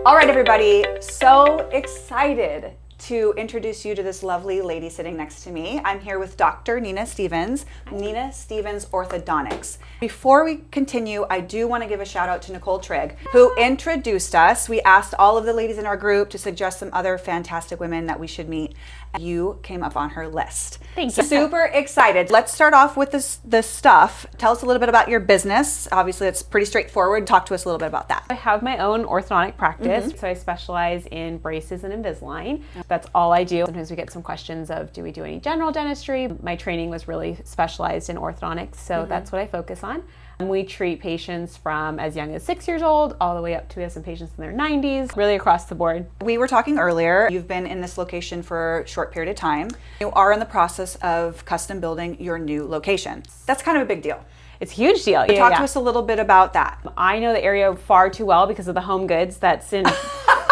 All right, everybody, so excited to introduce you to this lovely lady sitting next to me. I'm here with Dr. Nina Stevens, Nina Stevens Orthodontics. Before we continue, I do want to give a shout out to Nicole Trigg, who introduced us. We asked all of the ladies in our group to suggest some other fantastic women that we should meet. You came up on her list. Thank you. Super excited. Let's start off with this stuff. Tell us a little bit about your business. Obviously, it's pretty straightforward. Talk to us a little bit about that. I have my own orthodontic practice, so I specialize in braces and Invisalign. That's all I do. Sometimes we get some questions of, do we do any general dentistry? My training was really specialized in orthodontics, so that's what I focus on. We treat patients from as young as 6 years old all the way up to, we have some patients in their 90s, really across the board. We were talking earlier, you've been in this location for a short period of time. You are in the process of custom building your new location. That's kind of a big deal. It's a huge deal. Talk to us a little bit about that. I know the area far too well because of the Home Goods that's in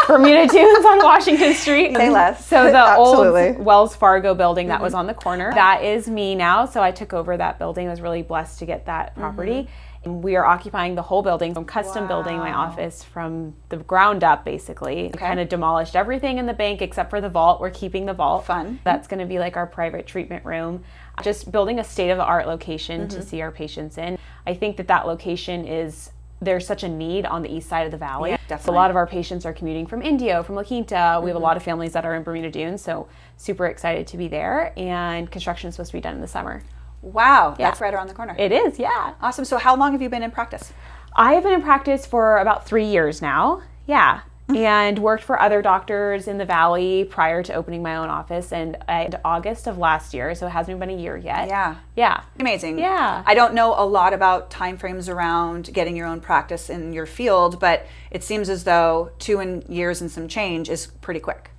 Bermuda Dunes on Washington Street. Say less. So the Absolutely. old Wells Fargo building that was on the corner, that is me now. So I took over that building. I was really blessed to get that property. And we are occupying the whole building. I'm custom building my office from the ground up, basically. Okay. Kind of demolished everything in the bank except for the vault. We're keeping the vault. Fun. That's going to be like our private treatment room. Just building a state-of-the-art location to see our patients in. I think that location is, there's such a need on the east side of the valley. Yeah, definitely. So a lot of our patients are commuting from Indio, from La Quinta. We have a lot of families that are in Bermuda Dunes, so super excited to be there. And construction is supposed to be done in the summer. Wow, that's right around the corner. It is, yeah. Awesome. So how long have you been in practice? I have been in practice for about 3 years now. Yeah. And worked for other doctors in the valley prior to opening my own office in August of last year, so it hasn't even been a year yet. Yeah. Yeah. Amazing. Yeah. I don't know a lot about timeframes around getting your own practice in your field, but it seems as though 2 years and some change is pretty quick.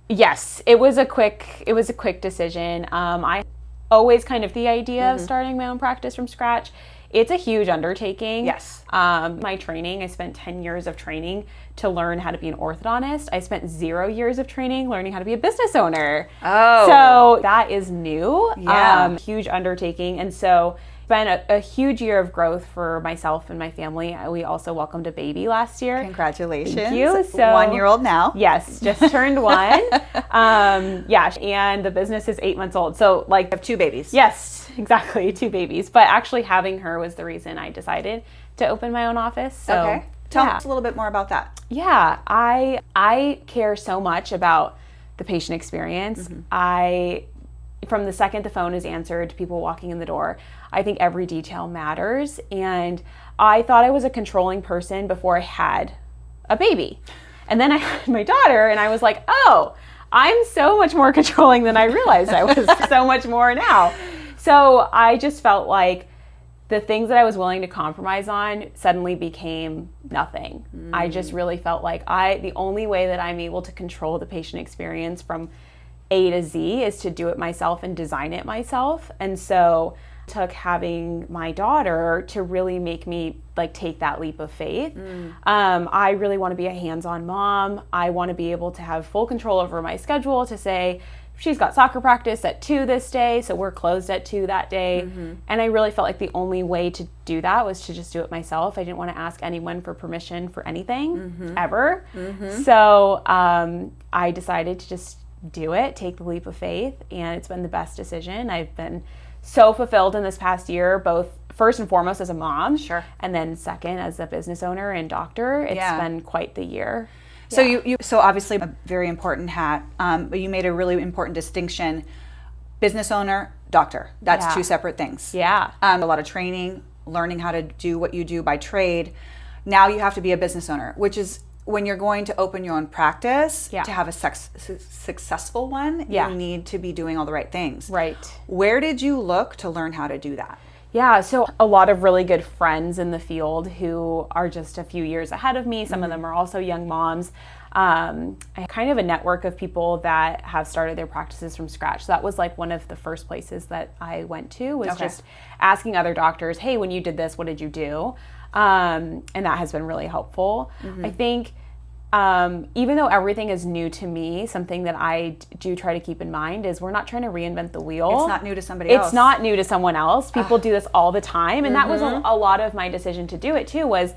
Yes, it was a quick decision. I always kind of the idea of starting my own practice from scratch. It's a huge undertaking. Yes. My training, I spent 10 years of training to learn how to be an orthodontist. I spent 0 years of training learning how to be a business owner. Oh. So that is new. Yeah. Huge undertaking. And so it's been a huge year of growth for myself and my family. We also welcomed a baby last year. Congratulations. Thank you. So 1-year-old now. Yes, just turned 1. Yeah, and the business is 8 months old. So like, I have 2 babies. yes, exactly, 2 babies. But actually having her was the reason I decided to open my own office. So, Okay. Tell yeah. us a little bit more about that. Yeah, I care so much about the patient experience. From the second the phone is answered to people walking in the door, I think every detail matters. And I thought I was a controlling person before I had a baby. And then I had my daughter and I was like, oh, I'm so much more controlling than I realized I was. So much more now. So I just felt like the things that I was willing to compromise on suddenly became nothing. I just really felt like the only way that I'm able to control the patient experience from A to Z is to do it myself and design it myself. And so it took having my daughter to really make me like take that leap of faith. I really want to be a hands-on mom. I want to be able to have full control over my schedule to say, she's got soccer practice at 2 this day, so we're closed at 2 that day. And I really felt like the only way to do that was to just do it myself. I didn't want to ask anyone for permission for anything, ever. So I decided to just do it, take the leap of faith, and it's been the best decision. I've been so fulfilled in this past year, both first and foremost as a mom, and then second as a business owner and doctor. It's been quite the year. So so obviously a very important hat, but you made a really important distinction: business owner, doctor. That's 2 separate things. Yeah. A lot of training, learning how to do what you do by trade. Now you have to be a business owner, which is when you're going to open your own practice, to have a successful one, you need to be doing all the right things. Right. Where did you look to learn how to do that? Yeah, so a lot of really good friends in the field who are just a few years ahead of me. Some of them are also young moms. I kind of a network of people that have started their practices from scratch. So that was like one of the first places that I went to was just asking other doctors, hey, when you did this, what did you do? And that has been really helpful. I think even though everything is new to me, something that I do try to keep in mind is we're not trying to reinvent the wheel. It's not new to somebody else. It's not new to someone else. People do this all the time. And that was a lot of my decision to do it too, was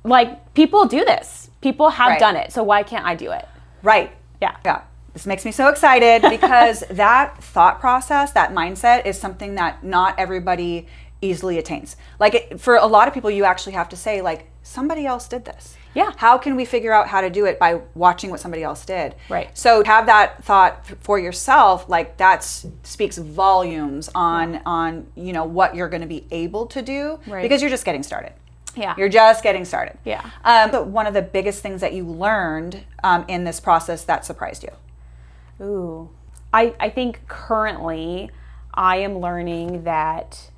like, people do this. People have Right. done it. So why can't I do it? Right. Yeah. Yeah. This makes me so excited because that thought process, that mindset is something that not everybody easily attains. Like for a lot of people, you actually have to say like, somebody else did this. Yeah. How can we figure out how to do it by watching what somebody else did? Right. So have that thought for yourself, like that speaks volumes on, you know, what you're going to be able to do Right. because you're just getting started. Yeah. You're just getting started. Yeah. But one of the biggest things that you learned in this process that surprised you. Ooh. I think currently I am learning that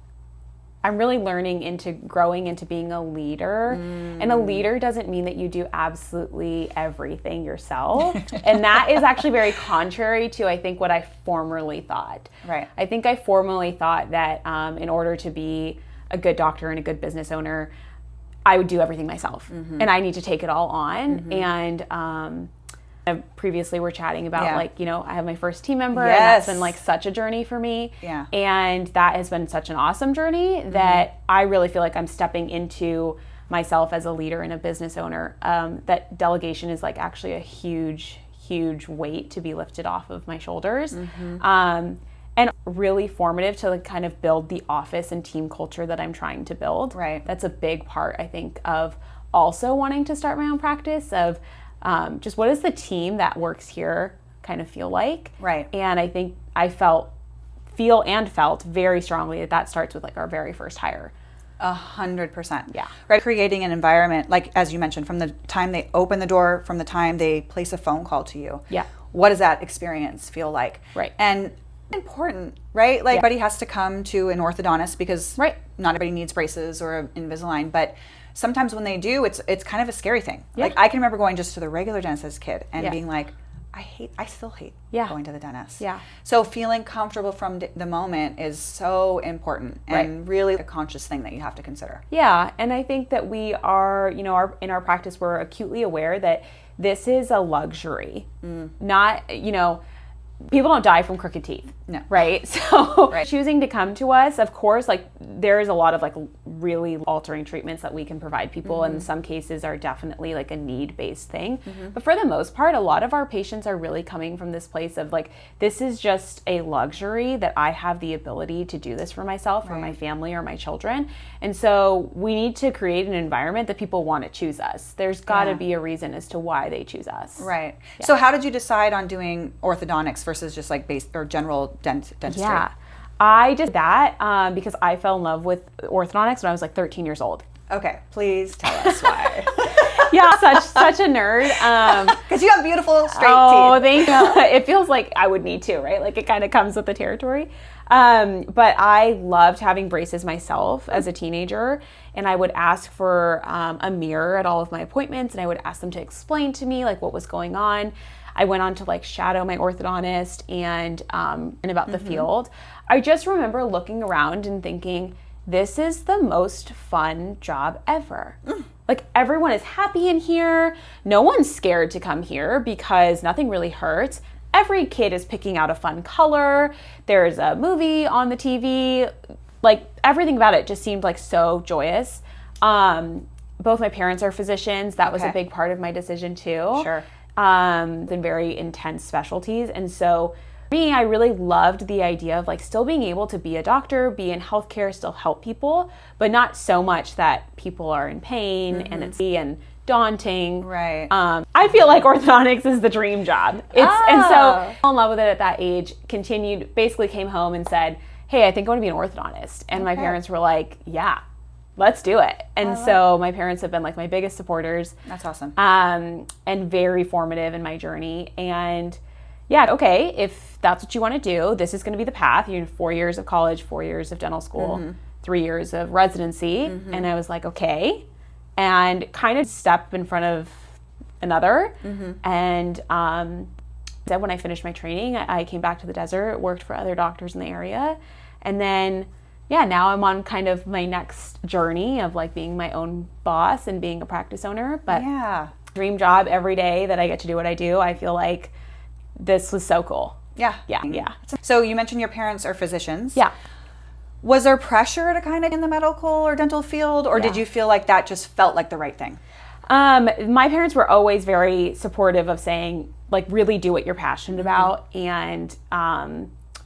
I'm really learning into growing into being a leader. And a leader doesn't mean that you do absolutely everything yourself. And that is actually very contrary to, I think, what I formerly thought. Right. I think I formerly thought that in order to be a good doctor and a good business owner, I would do everything myself. And I need to take it all on. And previously we're chatting about like, you know, I have my first team member and that's been like such a journey for me. Yeah. And that has been such an awesome journey that I really feel like I'm stepping into myself as a leader and a business owner. That delegation is like actually a huge weight to be lifted off of my shoulders. And really formative to like kind of build the office and team culture that I'm trying to build. Right. That's a big part, I think, of also wanting to start my own practice of just what does the team that works here kind of feel like? Right. And I think I felt very strongly that starts with like our very first hire. 100%. Yeah. Right. Creating an environment, like as you mentioned, from the time they open the door, from the time they place a phone call to you. Yeah. What does that experience feel like? Right. And important, right? Like everybody has to come to an orthodontist because Right. not everybody needs braces or Invisalign, but sometimes when they do, it's kind of a scary thing. Yeah. Like I can remember going just to the regular dentist as a kid and Yeah. being like, I still hate Yeah. going to the dentist. Yeah. So feeling comfortable from the moment is so important and really a conscious thing that you have to consider. Yeah, and I think that we are, you know, in our practice, we're acutely aware that this is a luxury. Not, you know, people don't die from crooked teeth. No. Right? So choosing to come to us, of course, like there is a lot of like really altering treatments that we can provide people. And in some cases are definitely like a need-based thing. But for the most part, a lot of our patients are really coming from this place of like, this is just a luxury that I have the ability to do this for myself or my family or my children. And so we need to create an environment that people want to choose us. There's got to be a reason as to why they choose us. Right. Yeah. So how did you decide on doing orthodontics versus just like base or general dentistry? Yeah, I did that because I fell in love with orthodontics when I was like 13 years old. Okay, please tell us why. Yeah, such a nerd. Because you have beautiful straight Oh, teeth. thank you. It feels like I would need to, right? Like it kind of comes with the territory. But I loved having braces myself as a teenager, and I would ask for a mirror at all of my appointments, and I would ask them to explain to me like what was going on. I went on to like shadow my orthodontist and about the field. I just remember looking around and thinking, this is the most fun job ever. Like everyone is happy in here. No one's scared to come here because nothing really hurts. Every kid is picking out a fun color. There's a movie on the TV. Like everything about it just seemed like so joyous. Both my parents are physicians. That was a big part of my decision too. Sure. In very intense specialties. And so for me, I really loved the idea of like still being able to be a doctor, be in healthcare, still help people, but not so much that people are in pain and it's daunting. Right. I feel like orthodontics is the dream job. And so I fell in love with it at that age, basically came home and said, hey, I think I want to be an orthodontist. And my parents were like, yeah, let's do it. And so my parents have been like my biggest supporters. That's awesome. And very formative in my journey. And yeah, okay, if that's what you want to do, this is going to be the path. You know, 4 years of college, 4 years of dental school, 3 years of residency. And I was like, okay. And kind of step in front of another. And then when I finished my training, I came back to the desert, worked for other doctors in the area. And then now I'm on kind of my next journey of like being my own boss and being a practice owner. But dream job every day that I get to do what I do. I feel like this was so cool. Yeah. Yeah. So you mentioned your parents are physicians. Yeah. Was there pressure to kind of in the medical or dental field, or did you feel like that just felt like the right thing? My parents were always very supportive of saying, like, really do what you're passionate about. And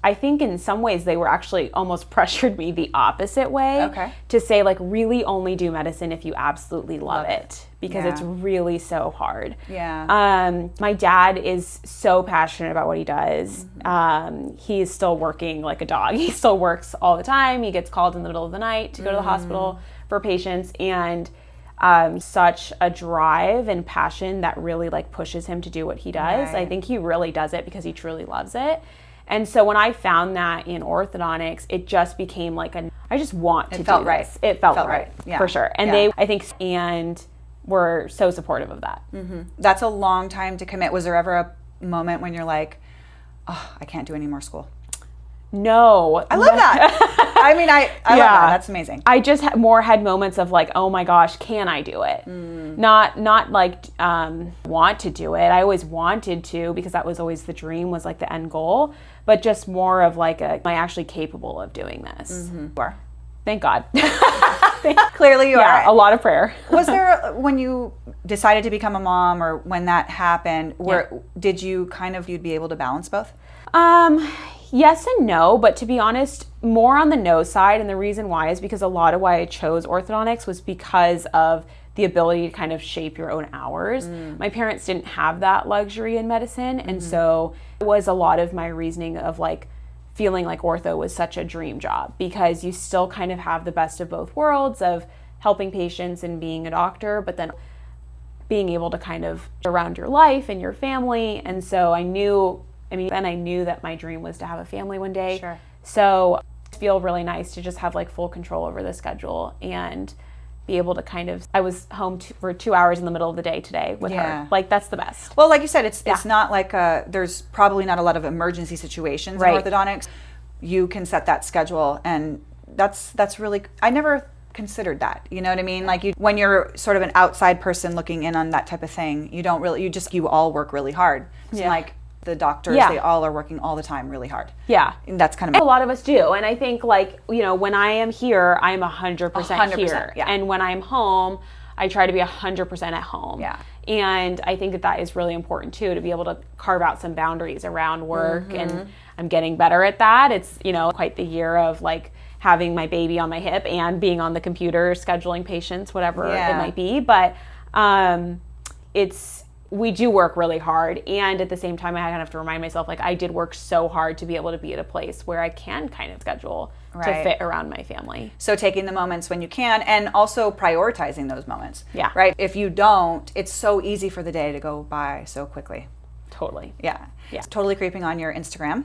I think in some ways they were actually almost pressured me the opposite way to say, like, really only do medicine if you absolutely love it. Because it's really so hard. My dad is so passionate about what he does. He's still working like a dog. He still works all the time. He gets called in the middle of the night to go to the hospital for patients, and such a drive and passion that really like pushes him to do what he does. I think he really does it because he truly loves it. And so when I found that in orthodontics, it just became like I just want to do this. It felt right. For sure. And they, I think, and were so supportive of that. That's a long time to commit. Was there ever a moment when you're like, oh, I can't do any more school? No. I love that. I mean, I love that. That's amazing. I just had moments of like, oh my gosh, can I do it? Not like want to do it. I always wanted to, because that was always the dream, was like the end goal. But just more of like, am I actually capable of doing this? You are. Thank God. Clearly you are. A lot of prayer. Was there, when you decided to become a mom, or when that happened, did you kind of, you'd be able to balance both? Yes and no, but to be honest, more on the no side. And the reason why is because a lot of why I chose orthodontics was because of the ability to kind of shape your own hours. My parents didn't have that luxury in medicine. And so it was a lot of my reasoning of like feeling like ortho was such a dream job, because you still kind of have the best of both worlds of helping patients and being a doctor, but then being able to kind of around your life and your family. And so I knew that my dream was to have a family one day. So I feel really nice to just have like full control over the schedule and be able to kind of, I was home for 2 hours in the middle of the day today with her. Like, that's the best. Well, like you said, it's not like there's probably not a lot of emergency situations in orthodontics. You can set that schedule, and that's really, I never considered that. You know what I mean? Like, when you're sort of an outside person looking in on that type of thing, you don't really, you all work really hard. So like the doctors, they all are working all the time really hard. And that's kind of, a lot of us do. And I think, like, you know, when I am here, I'm 100% here. And when I'm home, I try to be 100% at home. And I think that is really important too, to be able to carve out some boundaries around work. And I'm getting better at that. It's, you know, quite the year of like having my baby on my hip and being on the computer, scheduling patients, whatever it might be. But we do work really hard. And at the same time, I kind of have to remind myself, like, I did work so hard to be able to be at a place where I can kind of schedule to fit around my family. So taking the moments when you can, and also prioritizing those moments. Right? If you don't, it's so easy for the day to go by so quickly. Totally. It's totally creeping on your Instagram.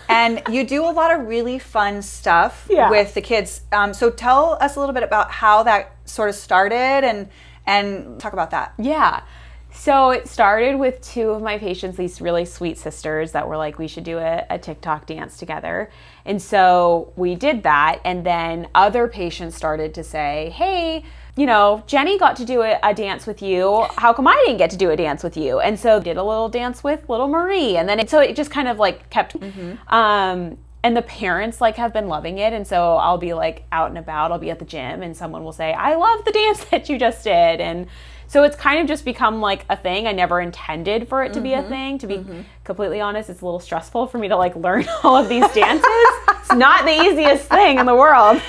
And you do a lot of really fun stuff with the kids. So tell us a little bit about how that sort of started, and talk about that. So it started with two of my patients, these really sweet sisters that were like, we should do a TikTok dance together. And so we did that. And then other patients started to say, hey, you know, Jenny got to do a dance with you. How come I didn't get to do a dance with you? And so did a little dance with little Marie. And then so it just kind of like kept, and the parents like have been loving it. And so I'll be like out and about, I'll be at the gym, and someone will say, I love the dance that you just did. And so it's kind of just become like a thing. I never intended for it to be a thing, to be completely honest. It's a little stressful for me to like learn all of these dances. It's not the easiest thing in the world.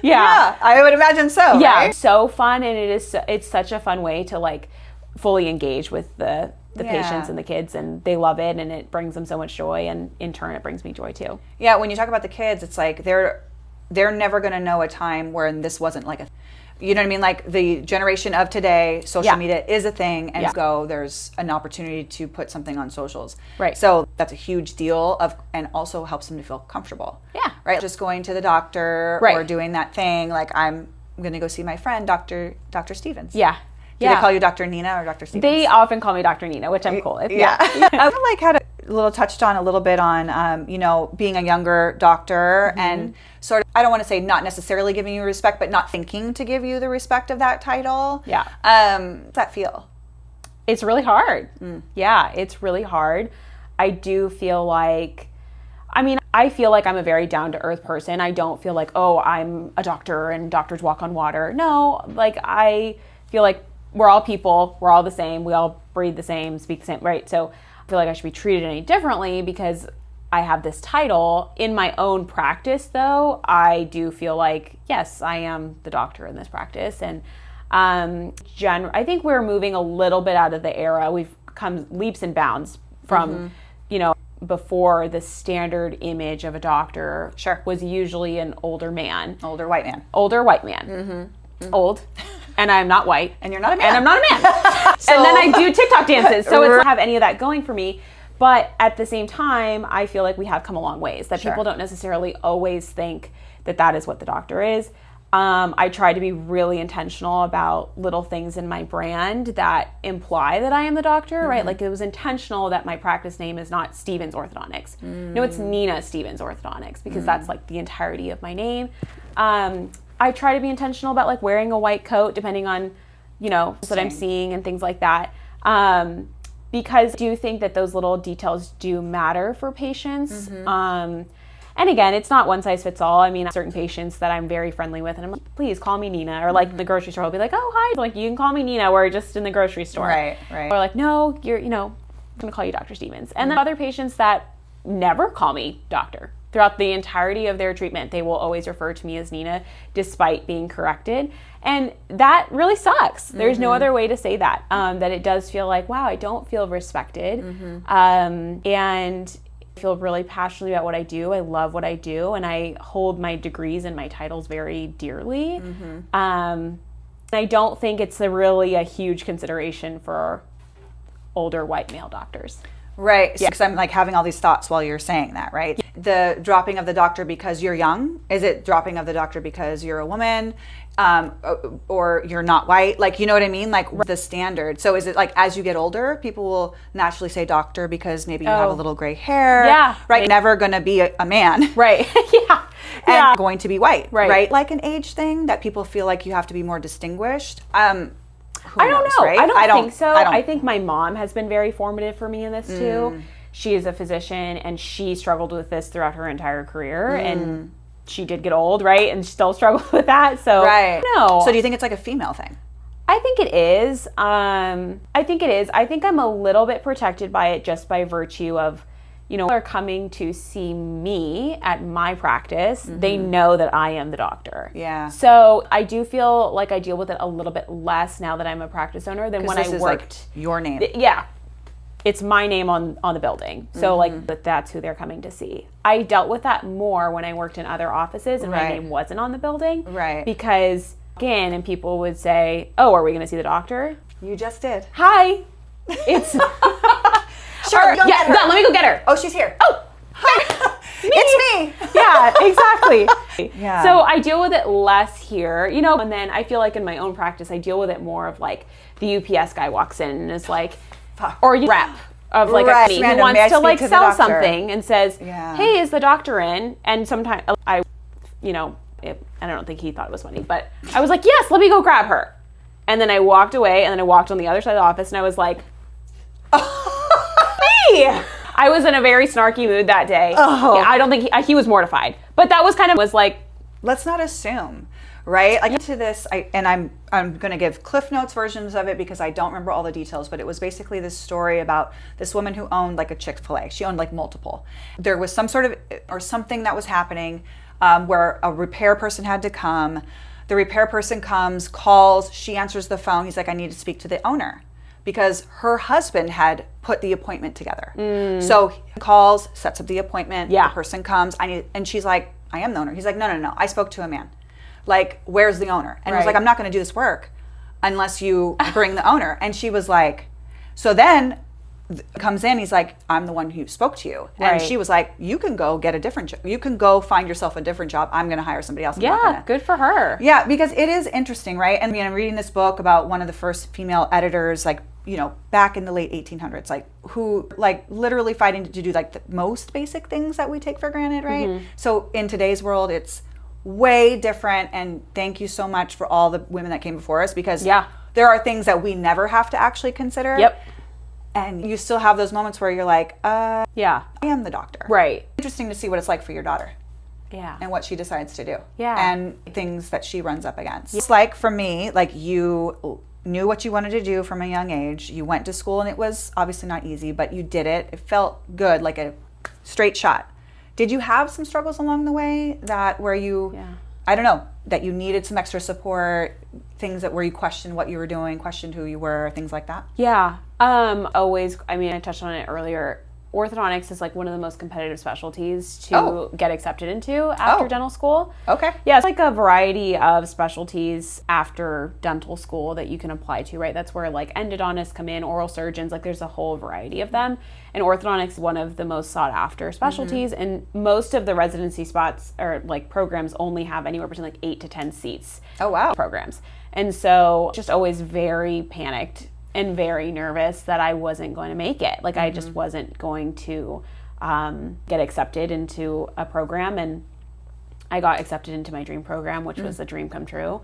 I would imagine so. Right? So fun. And it's such a fun way to like fully engage with the patients and the kids, and they love it, and it brings them so much joy, and in turn it brings me joy too. When you talk about the kids, it's like they're never going to know a time where this wasn't like you know what I mean? Like, the generation of today, social media is a thing, and there's an opportunity to put something on socials. So that's a huge deal and also helps them to feel comfortable. Right? Just going to the doctor or doing that thing, like, I'm going to go see my friend, Dr. Stevens. Do they call you Dr. Nina or Dr. Stevens? They often call me Dr. Nina, which I'm cool with. I had touched on a little bit on, you know, being a younger doctor and sort of, I don't want to say not necessarily giving you respect, but not thinking to give you the respect of that title. How does that feel? It's really hard. It's really hard. I do feel like I mean, I feel like I'm a very down-to-earth person. I don't feel like, oh, I'm a doctor and doctors walk on water. No, like I feel like we're all people. We're all the same. We all breathe the same, speak the same, right? So I feel like I should be treated any differently because I have this title. In my own practice, though, I do feel like, yes, I am the doctor in this practice. And I think we're moving a little bit out of the era. We've come leaps and bounds from, before the standard image of a doctor was usually an older man. Older white man. Older white man. Old. And I'm not white. And you're not a man. And I'm not a man. And then I do TikTok dances. So it's not have any of that going for me. But at the same time, I feel like we have come a long ways. That people don't necessarily always think that that is what the doctor is. I try to be really intentional about little things in my brand that imply that I am the doctor, right? Like it was intentional that my practice name is not Stevens Orthodontics. No, it's Nina Stevens Orthodontics because that's like the entirety of my name. I try to be intentional about like wearing a white coat depending on, what I'm seeing and things like that. Because I do think that those little details do matter for patients. And again, it's not one size fits all. I mean, certain patients that I'm very friendly with, and I'm like, please call me Nina. Or like in the grocery store, I'll be like, oh, hi. Like, you can call me Nina. We're just in the grocery store. Right. Or like, no, I'm going to call you Dr. Stevens. And then other patients that never call me doctor. Throughout the entirety of their treatment, they will always refer to me as Nina, despite being corrected. And that really sucks. There's no other way to say that. That it does feel like, wow, I don't feel respected. And I feel really passionately about what I do. I love what I do, and I hold my degrees and my titles very dearly. I don't think it's really a huge consideration for older white male doctors. Right. Because I'm like having all these thoughts while you're saying that, right? The dropping of the doctor because you're young? Is it dropping of the doctor because you're a woman? Or you're not white? Like, you know what I mean? Like the standard. So is it like as you get older, people will naturally say doctor because maybe you have a little gray hair? Yeah. Right. Never going to be a man. Right. And going to be white. Right. Like an age thing that people feel like you have to be more distinguished. I don't know. Right? I don't think so. I think my mom has been very formative for me in this too. She is a physician and she struggled with this throughout her entire career and she did get old, right? And still struggled with that. So no. So do you think it's like a female thing? I think it is. I think I'm a little bit protected by it just by virtue of, people are coming to see me at my practice. They know that I am the doctor. Yeah. So I do feel like I deal with it a little bit less now that I'm a practice owner than when I worked. Like your name. Yeah. It's my name on the building. So but that's who they're coming to see. I dealt with that more when I worked in other offices and my name wasn't on the building. Right. Because again, and people would say, oh, are we going to see the doctor? You just did. Hi. It's... Sure, let me go get her. Oh, she's here. Oh, hi. It's me. Yeah, exactly. Yeah. So I deal with it less here, and then I feel like in my own practice, I deal with it more of like the UPS guy walks in and is like, or you rep of like a company who wants to like sell something and says, hey, is the doctor in? And sometimes I don't think he thought it was funny, but I was like, yes, let me go grab her. And then I walked away and then I walked on the other side of the office and I was like, I was in a very snarky mood that day. Oh. Yeah, I don't think he was mortified, but that was let's not assume, right? Like to this, I'm going to give Cliff Notes versions of it because I don't remember all the details, but it was basically this story about this woman who owned like a Chick-fil-A. She owned like multiple. There was some sort of, or something that was happening where a repair person had to come. The repair person comes, calls, she answers the phone. He's like, I need to speak to the owner. Because her husband had put the appointment together. So he calls, sets up the appointment, the person comes, and she's like, I am the owner. He's like, no, I spoke to a man. Like, where's the owner? And he was like, I'm not gonna do this work unless you bring the owner. And she was like, so then comes in, he's like, I'm the one who spoke to you. And she was like, you can go get a different job. You can go find yourself a different job. I'm gonna hire somebody else. Good for her. Yeah, because it is interesting, right? And I'm reading this book about one of the first female editors, like, back in the late 1800s, like who like literally fighting to do like the most basic things that we take for granted, right? So in today's world, it's way different. And thank you so much for all the women that came before us because there are things that we never have to actually consider. Yep. And you still have those moments where you're like, I am the doctor. Right. Interesting to see what it's like for your daughter Yeah. and what she decides to do. Yeah. And things that she runs up against. It's like for me, like you knew what you wanted to do from a young age. You went to school and it was obviously not easy, but you did it. It felt good, like a straight shot. Did you have some struggles along the way that where you, I don't know, that you needed some extra support, things that where you questioned what you were doing, questioned who you were, things like that? Yeah. Always, I mean, I touched on it earlier. Orthodontics is like one of the most competitive specialties to get accepted into after dental school. Okay. Yeah, it's like a variety of specialties after dental school that you can apply to, right? That's where like endodontists come in, oral surgeons, like there's a whole variety of them. And orthodontics is one of the most sought after specialties. And most of the residency spots or like programs only have anywhere between like 8 to 10 seats. Oh, wow. Programs. And so just always very panicked and very nervous that I wasn't going to make it. Like I just wasn't going to get accepted into a program. And I got accepted into my dream program, which was a dream come true.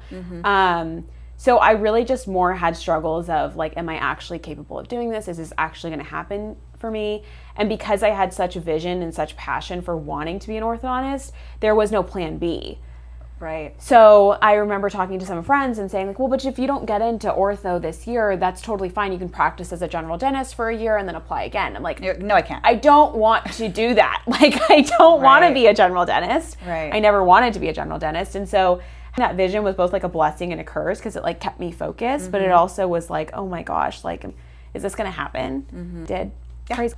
So I really just more had struggles of like, am I actually capable of doing this? Is this actually going to happen for me? And because I had such a vision and such passion for wanting to be an orthodontist, there was no plan B. Right. So I remember talking to some friends and saying like, well, but if you don't get into ortho this year, that's totally fine. You can practice as a general dentist for a year and then apply again. I'm like, no, I can't. I don't want to do that. Like, I don't want to be a general dentist. Right. I never wanted to be a general dentist. And so that vision was both like a blessing and a curse because it like kept me focused, but it also was like, oh my gosh, like, is this going to happen? Did. Yeah.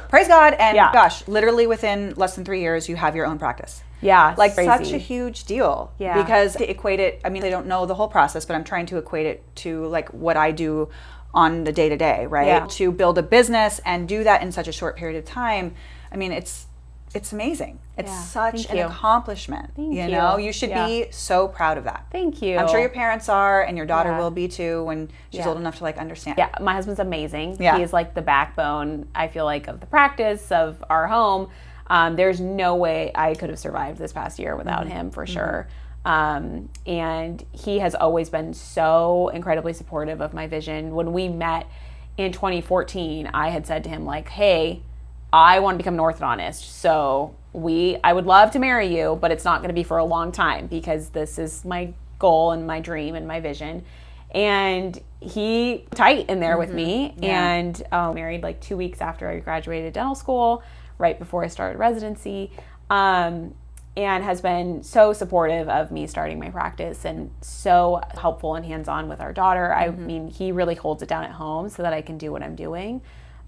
Praise God. And gosh, literally within less than 3 years, you have your own practice. Yeah. Like crazy. Such a huge deal. Yeah. Because to equate it, I mean, they don't know the whole process, but I'm trying to equate it to like what I do on the day to day, right? Yeah. To build a business and do that in such a short period of time. I mean, it's amazing. It's such an accomplishment. You know, you should be so proud of that. Thank you. I'm sure your parents are, and your daughter will be too when she's old enough to like understand. Yeah, my husband's amazing. Yeah. He is like the backbone, I feel like, of the practice of our home. There's no way I could have survived this past year without him, for sure. And he has always been so incredibly supportive of my vision. When we met in 2014, I had said to him like, hey, I want to become an orthodontist. So I would love to marry you, but it's not going to be for a long time because this is my goal and my dream and my vision. And he tight in there with me and married like 2 weeks after I graduated dental school, right before I started residency, and has been so supportive of me starting my practice and so helpful and hands-on with our daughter. I mean, he really holds it down at home so that I can do what I'm doing.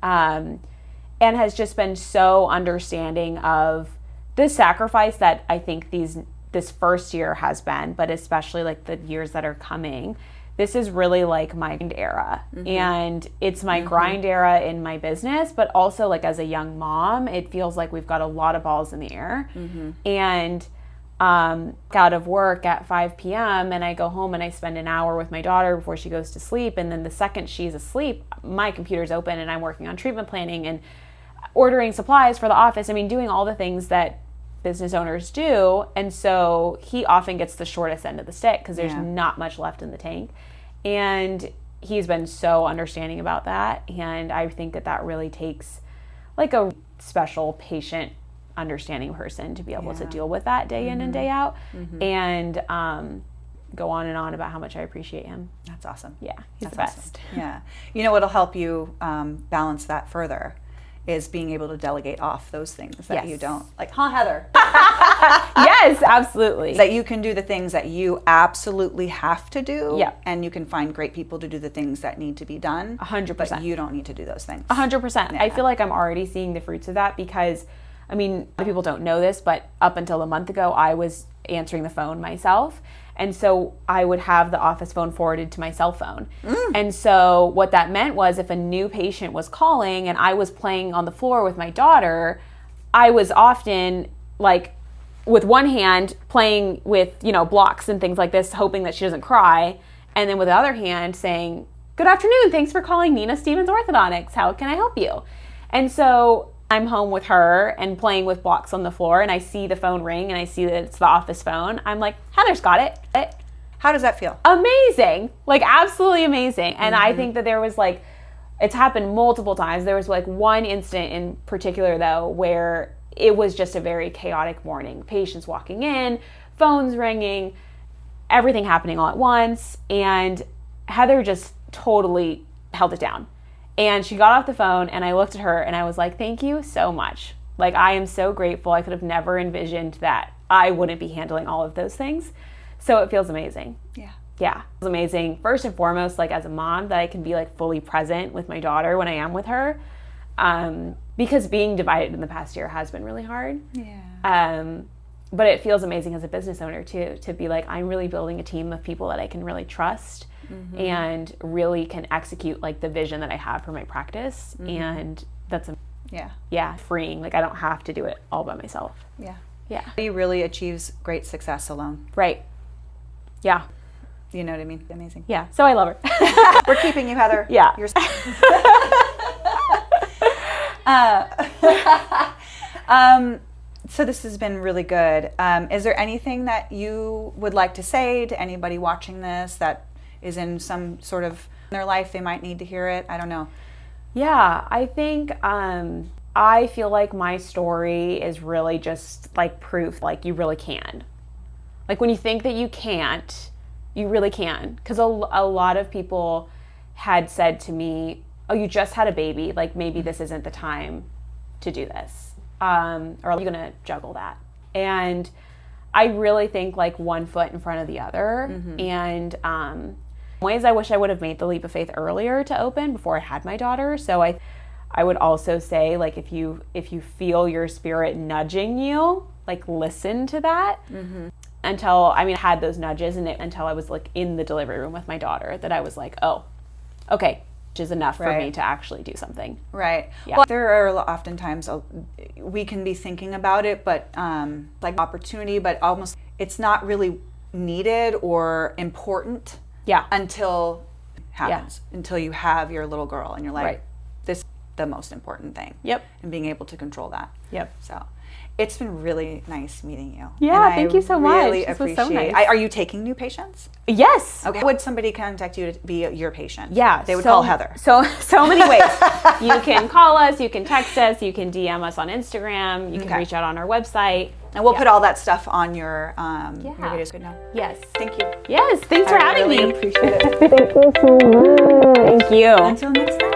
And has just been so understanding of the sacrifice that I think this first year has been, but especially like the years that are coming. This is really like my grind era. And it's my grind era in my business, but also like as a young mom, it feels like we've got a lot of balls in the air. And out of work at 5 p.m. and I go home and I spend an hour with my daughter before she goes to sleep. And then the second she's asleep, my computer's open and I'm working on treatment planning and ordering supplies for the office. I mean, doing all the things that business owners do. And so he often gets the shortest end of the stick because there's not much left in the tank. And he's been so understanding about that. And I think that really takes like a special patient understanding person to be able to deal with that day in and day out. And go on and on about how much I appreciate him. That's awesome. Yeah, he's That's the best. Awesome. Yeah. You know what'll help you balance that further is being able to delegate off those things that you don't. Like, Heather? Yes, absolutely. That you can do the things that you absolutely have to do. Yeah. And you can find great people to do the things that need to be done. 100%. But you don't need to do those things. 100%. I feel like I'm already seeing the fruits of that because, I mean, a lot of people don't know this, but up until a month ago, I was answering the phone myself. And so I would have the office phone forwarded to my cell phone. And so what that meant was if a new patient was calling and I was playing on the floor with my daughter, I was often like with one hand playing with, blocks and things like this, hoping that she doesn't cry. And then with the other hand saying, good afternoon, thanks for calling Nina Stevens Orthodontics. How can I help you? And so I'm home with her and playing with blocks on the floor and I see the phone ring and I see that it's the office phone. I'm like, Heather's got it. How does that feel? Amazing. Like absolutely amazing. And I think that there was like, it's happened multiple times. There was like one incident in particular though, where it was just a very chaotic morning. Patients walking in, phones ringing, everything happening all at once. And Heather just totally held it down. And she got off the phone and I looked at her and I was like, thank you so much. Like, I am so grateful. I could have never envisioned that I wouldn't be handling all of those things. So it feels amazing. Yeah. Yeah, it's amazing. First and foremost, like as a mom, that I can be like fully present with my daughter when I am with her. Because being divided in the past year has been really hard. Yeah. But it feels amazing as a business owner too, to be like, I'm really building a team of people that I can really trust and really can execute like the vision that I have for my practice. And that's freeing. Like I don't have to do it all by myself. Yeah. Yeah. He really achieves great success alone. Right. Yeah. You know what I mean? Amazing. Yeah. So I love her. We're keeping you, Heather. Yeah. You're so this has been really good. Is there anything that you would like to say to anybody watching this that is in some sort of in their life, they might need to hear it? I don't know. Yeah, I think I feel like my story is really just like proof like you really can. Like when you think that you can't, you really can. Because a lot of people had said to me, oh, you just had a baby, like maybe this isn't the time to do this. Or are you gonna juggle that? And I really think like one foot in front of the other. And ways I wish I would have made the leap of faith earlier to open before I had my daughter. So I would also say like if you feel your spirit nudging you, like listen to that. Until I had those nudges until I was like in the delivery room with my daughter, that I was like, oh, okay, which is enough for me to actually do something. Right. Yeah. Well, there are oftentimes we can be thinking about it, but like opportunity, but almost it's not really needed or important. Yeah. Until it happens, until you have your little girl and you're like, this is the most important thing. Yep. And being able to control that. Yep. So it's been really nice meeting you. Yeah, and thank you so much. Really this appreciate was so nice. Are you taking new patients? Yes. Okay. How would somebody contact you to be your patient? Yeah. They would call Heather. So many ways. You can call us, you can text us, you can DM us on Instagram, you can reach out on our website. And we'll put all that stuff on your videos. Good now. Yes. Thank you. Yes. Thanks for having me. me. Appreciate it. Thank you so much. Thank you. Until next time.